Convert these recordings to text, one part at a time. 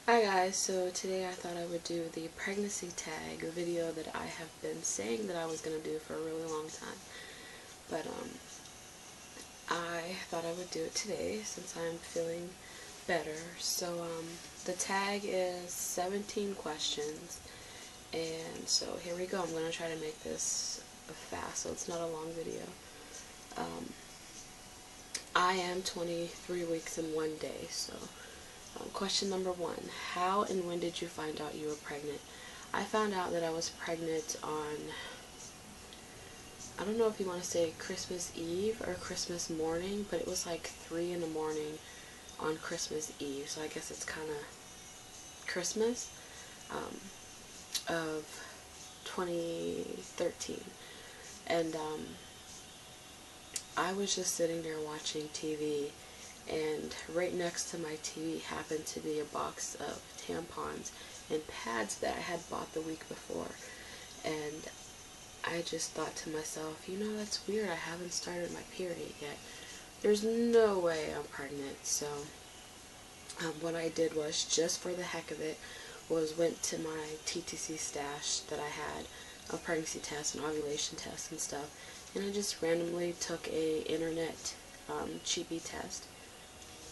Hi guys, so today I thought I would do the pregnancy tag, a video that I have been saying that I was going to do for a really long time. But I thought I would do it today since I'm feeling better. So the tag is 17 questions. And so here we go. I'm going to try to make this fast so it's not a long video. I am 23 weeks in 1 day, so question number 1. How and when did you find out you were pregnant? I found out that I was pregnant on, I don't know if you want to say Christmas Eve or Christmas morning, but it was like 3 in the morning on Christmas Eve, so I guess it's kind of Christmas of 2013. And I was just sitting there watching TV, and right next to my TV happened to be a box of tampons and pads that I had bought the week before. And I just thought to myself, you know, that's weird, I haven't started my period yet. There's no way I'm pregnant. So what I did was, just for the heck of it, went to my TTC stash that I had, a pregnancy test and ovulation test and stuff, and I just randomly took a internet cheapie test,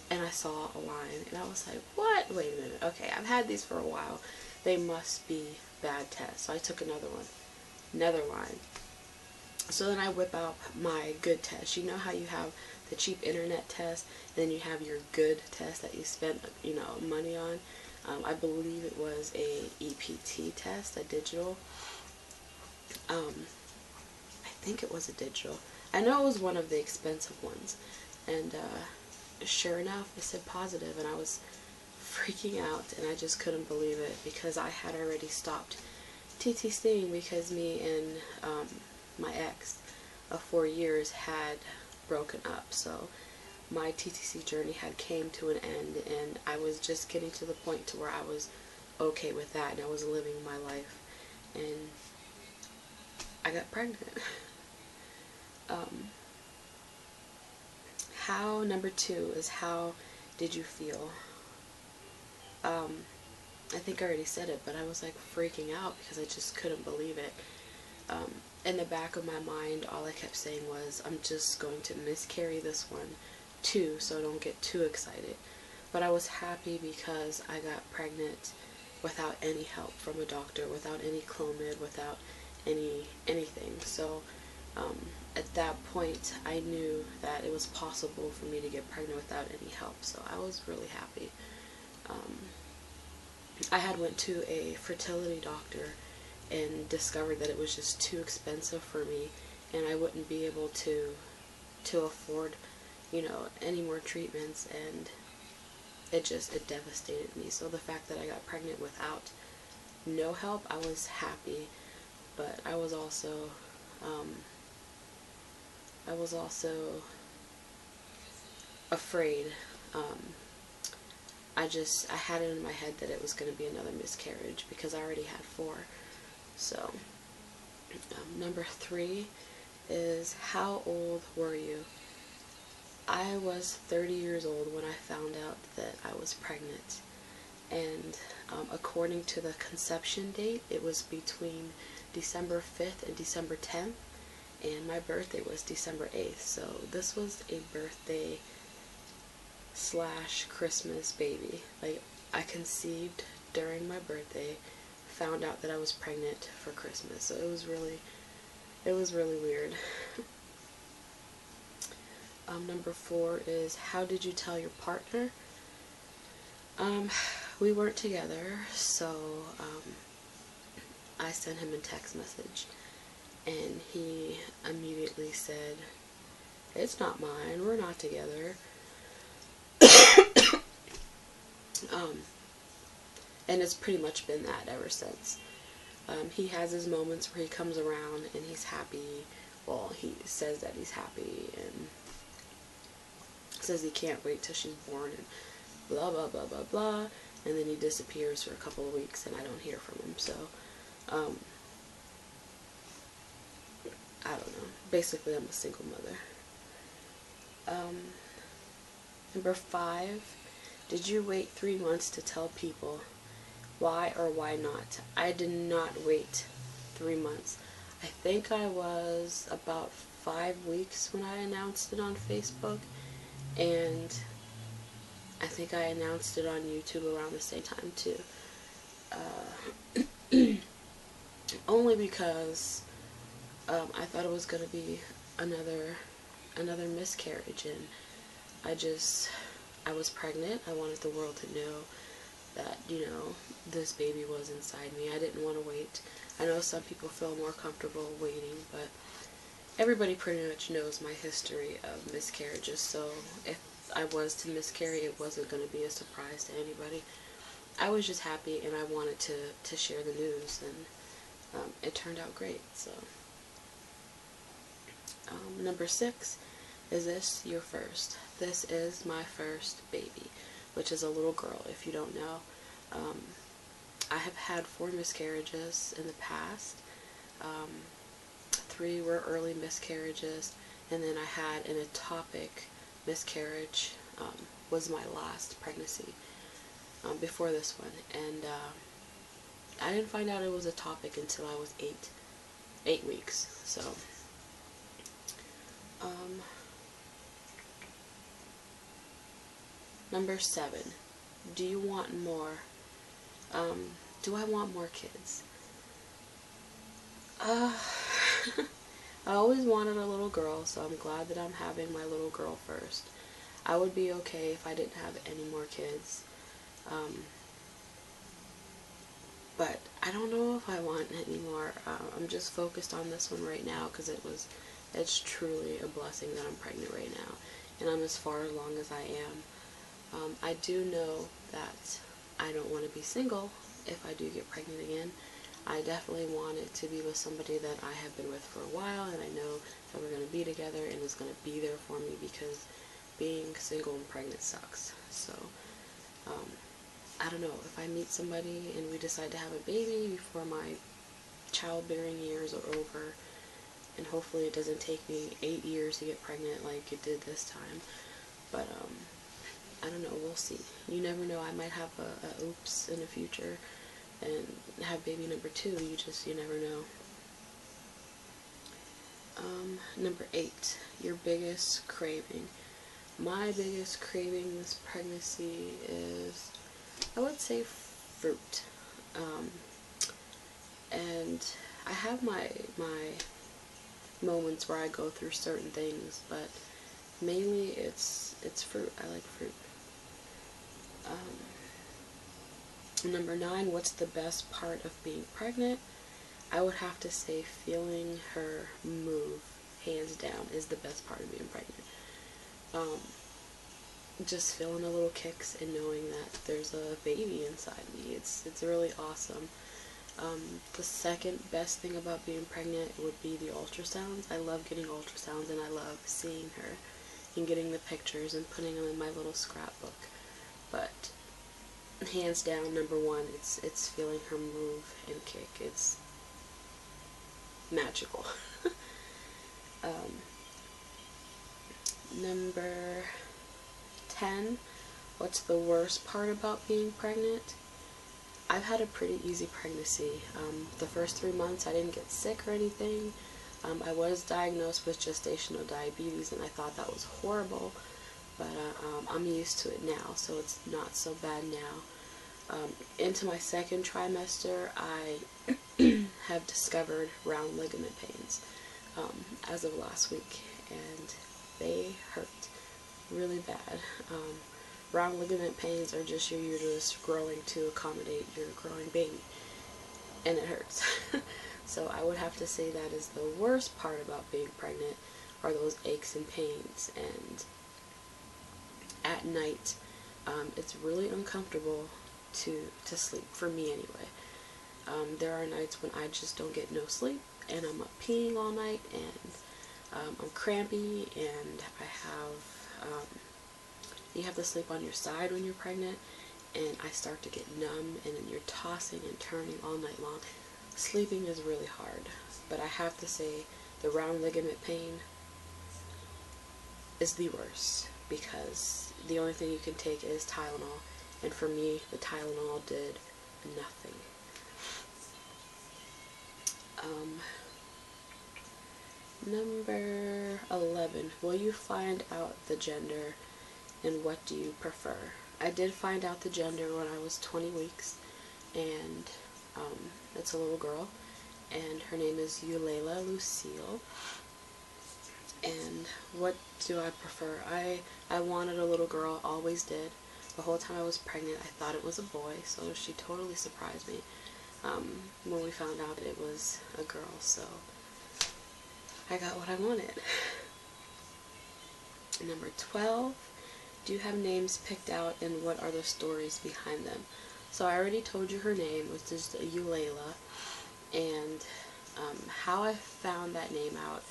and I saw a line, and I was like, what? Wait a minute, okay, I've had these for a while, they must be bad tests. So I took another line. So then I whip out my good test. You know how you have the cheap internet test, and then you have your good test that you spent, you know, money on. I believe it was a EPT test, a digital. I think it was a digital. I know it was one of the expensive ones. And sure enough, it said positive, and I was freaking out, and I just couldn't believe it, because I had already stopped TTCing because me and my ex of 4 years had broken up. So my TTC journey had came to an end, and I was just getting to the point to where I was okay with that, and I was living my life, and I got pregnant. Number 2 is, how did you feel? I think I already said it, but I was like freaking out because I just couldn't believe it. In the back of my mind, all I kept saying was, I'm just going to miscarry this one too, so don't get too excited. But I was happy because I got pregnant without any help from a doctor, without any Clomid, without anything. So at that point, I knew that it was possible for me to get pregnant without any help, so I was really happy. I had went to a fertility doctor and discovered that it was just too expensive for me, and I wouldn't be able to afford, you know, any more treatments, and it devastated me. So the fact that I got pregnant without no help, I was happy, but I was also afraid. I had it in my head that it was going to be another miscarriage because I already had 4. So number 3 is, how old were you? I was 30 years old when I found out that I was pregnant, and according to the conception date, it was between December 5th and December 10th, and my birthday was December 8th, so this was a birthday / Christmas baby. Like, I conceived during my birthday, found out that I was pregnant for Christmas, so it was really weird. Number 4 is, how did you tell your partner? We weren't together, so I sent him a text message, and he immediately said, it's not mine, we're not together. And it's pretty much been that ever since. He has his moments where he comes around and he's happy. Well, he says that he's happy and says he can't wait till she's born and blah blah blah blah blah, and then he disappears for a couple of weeks and I don't hear from him. So I don't know. Basically, I'm a single mother. Number 5 Did you wait 3 months to tell people? Why or why not? I did not wait 3 months. I think I was about 5 weeks when I announced it on Facebook, and I think I announced it on YouTube around the same time too. Only because I thought it was going to be another miscarriage, and I was pregnant. I wanted the world to know that, you know, this baby was inside me. I didn't want to wait. I know some people feel more comfortable waiting, but everybody pretty much knows my history of miscarriages, so if I was to miscarry, it wasn't going to be a surprise to anybody. I was just happy, and I wanted to share the news, and it turned out great. So number 6, is this your first? This is my first baby, which is a little girl, if you don't know. I have had 4 miscarriages in the past. 3 were early miscarriages, and then I had an ectopic miscarriage, was my last pregnancy before this one, and I didn't find out it was ectopic until I was 8 weeks. So number 7, do you want more? Do I want more kids? I always wanted a little girl, so I'm glad that I'm having my little girl first. I would be okay if I didn't have any more kids. But I don't know if I want any more. I'm just focused on this one right now because it's truly a blessing that I'm pregnant right now, and I'm as far along as I am. I do know that I don't want to be single if I do get pregnant again. I definitely want it to be with somebody that I have been with for a while, and I know that we're going to be together and is going to be there for me, because being single and pregnant sucks. So I don't know, if I meet somebody and we decide to have a baby before my childbearing years are over, and hopefully it doesn't take me 8 years to get pregnant like it did this time, but I don't know, we'll see. You never know, I might have a oops in the future and have baby number 2, you never know. Number 8, your biggest craving. My biggest craving this pregnancy is, I would say, fruit. And I have my moments where I go through certain things, but mainly it's fruit. I like fruit. Number 9, what's the best part of being pregnant? I would have to say feeling her move, hands down, is the best part of being pregnant. Just feeling the little kicks and knowing that there's a baby inside me. It's really awesome. The second best thing about being pregnant would be the ultrasounds. I love getting ultrasounds, and I love seeing her and getting the pictures and putting them in my little scrapbook. But hands down, number 1, it's feeling her move and kick. It's magical. Number 10, what's the worst part about being pregnant? I've had a pretty easy pregnancy. The first 3 months I didn't get sick or anything. I was diagnosed with gestational diabetes, and I thought that was horrible, but I'm used to it now, so it's not so bad now. Into my second trimester, I have discovered round ligament pains as of last week, and they hurt really bad. Round ligament pains are just your uterus growing to accommodate your growing baby, and it hurts. So I would have to say that is the worst part about being pregnant, are those aches and pains. And at night, it's really uncomfortable to sleep, for me anyway. There are nights when I just don't get no sleep, and I'm up peeing all night, and I'm crampy, and I have, you have to sleep on your side when you're pregnant, and I start to get numb, and then you're tossing and turning all night long. Sleeping is really hard, but I have to say the round ligament pain is the worst, because the only thing you can take is Tylenol. And for me, the Tylenol did nothing. Number 11. Will you find out the gender and what do you prefer? I did find out the gender when I was 20 weeks, and it's a little girl, and her name is Eulela Lucille. And what do I prefer? I wanted a little girl, always did. The whole time I was pregnant, I thought it was a boy, so she totally surprised me when we found out that it was a girl, so I got what I wanted. Number 12, do you have names picked out and what are the stories behind them? So I already told you her name, which is Eulela, and how I found that name out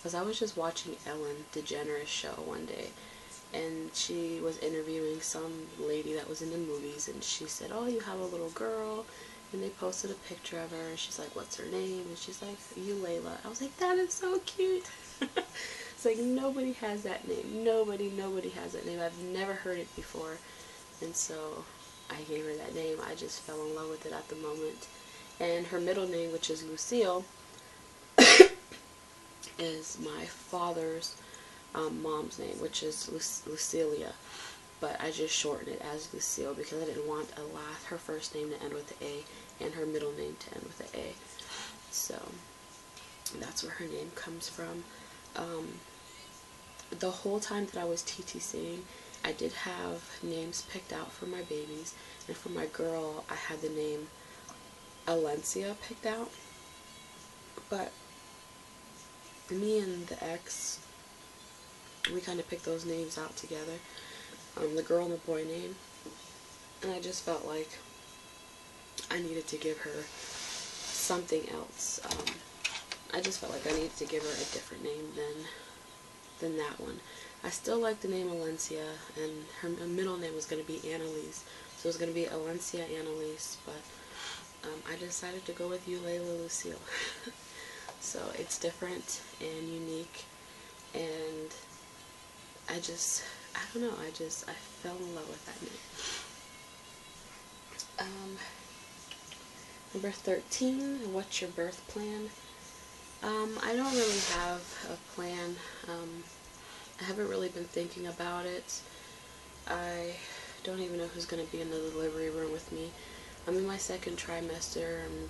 was I was just watching Ellen DeGeneres show one day, and she was interviewing some lady that was into movies, and she said, oh, you have a little girl, and they posted a picture of her, and she's like, what's her name? And she's like, Eulela. I was like, that is so cute. It's like, nobody has that name. Nobody has that name. I've never heard it before, and so I gave her that name. I just fell in love with it at the moment. And her middle name, which is Lucille, is my father's mom's name, which is Lucilia, but I just shortened it as Lucille because I didn't want her first name to end with an A and her middle name to end with an A. So that's where her name comes from. The whole time that I was TTCing, I did have names picked out for my babies, and for my girl, I had the name Alencia picked out, but me and the ex, we kind of picked those names out together, the girl and the boy name, and I just felt like I needed to give her something else. I just felt like I needed to give her a different name than that one. I still like the name Alencia, and her middle name was going to be Annalise, so it was going to be Alencia Annalise, but I decided to go with Eulela Lucille. So it's different and unique, and I don't know, I fell in love with that name. Number 13, what's your birth plan? I don't really have a plan. I haven't really been thinking about it. I don't even know who's going to be in the delivery room with me. I'm in my second trimester. I'm,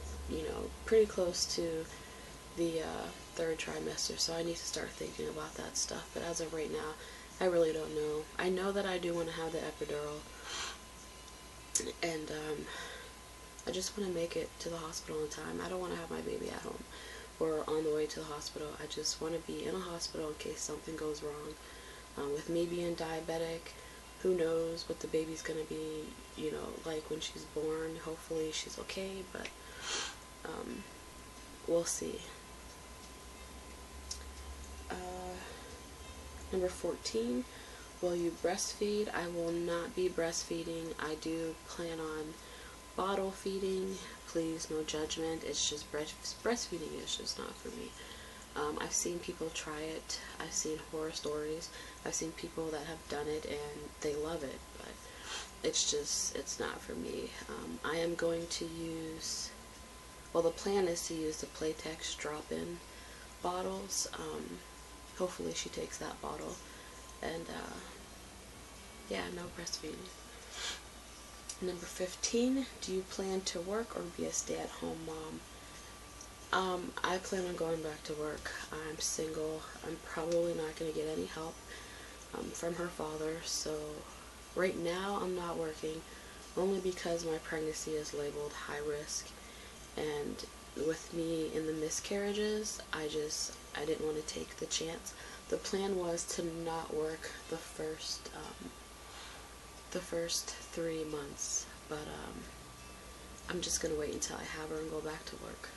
pretty close to the third trimester, so I need to start thinking about that stuff. But as of right now, I really don't know. I know that I do want to have the epidural, and I just want to make it to the hospital in time. I don't want to have my baby at home or on the way to the hospital. I just want to be in a hospital in case something goes wrong. With me being diabetic, who knows what the baby's going to be, like when she's born. Hopefully she's okay, but we'll see. Number 14, will you breastfeed? I will not be breastfeeding. I do plan on bottle feeding. Please, no judgment. It's just breastfeeding is just not for me. I've seen people try it. I've seen horror stories. I've seen people that have done it and they love it, but it's not for me. I am going to use, well, the plan is to use the Playtex drop-in bottles. Hopefully she takes that bottle, and yeah, no breastfeeding. Number 15, do you plan to work or be a stay-at-home mom? I plan on going back to work. I'm single. I'm probably not going to get any help from her father, so right now I'm not working, only because my pregnancy is labeled high risk, and with me in the miscarriages, I didn't want to take the chance. The plan was to not work the first 3 months, but I'm just going to wait until I have her and go back to work.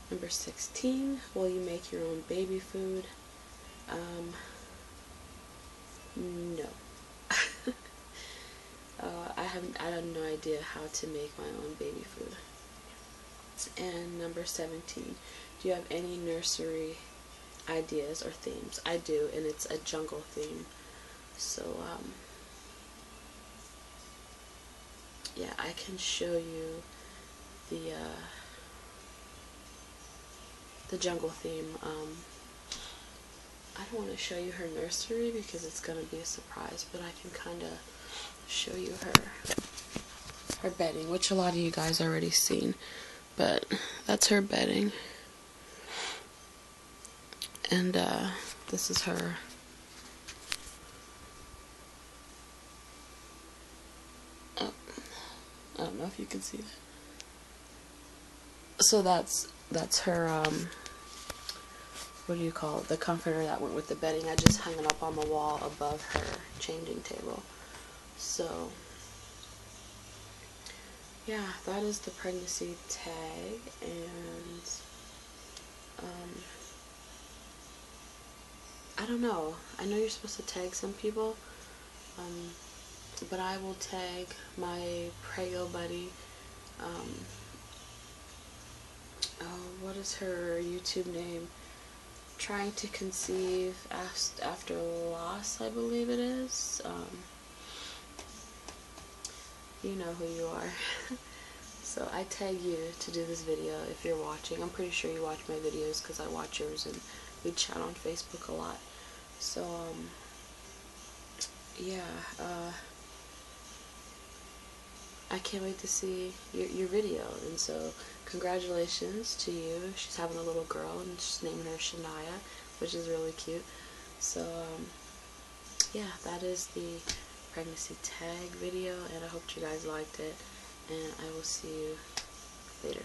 Number 16, will you make your own baby food? No. I have no idea how to make my own baby food. And number 17, do you have any nursery ideas or themes? I do, and it's a jungle theme. So yeah, I can show you the jungle theme. I don't want to show you her nursery because it's going to be a surprise, but I can kind of show you her bedding, which a lot of you guys already seen, but that's her bedding. And this is her. Oh, I don't know if you can see that. So that's her what do you call it, the comforter that went with the bedding. I just hung it up on the wall above her changing table. So yeah, that is the pregnancy tag. And I don't know, I know you're supposed to tag some people, but I will tag my Prego buddy. What is her YouTube name? Trying to conceive after loss, I believe it is. You know who you are. So I tag you to do this video if you're watching. I'm pretty sure you watch my videos because I watch yours and we chat on Facebook a lot. So yeah, I can't wait to see your video. And so congratulations to you. She's having a little girl and she's naming her Shania, which is really cute. So yeah, that is the pregnancy tag video, and I hope you guys liked it, and I will see you later.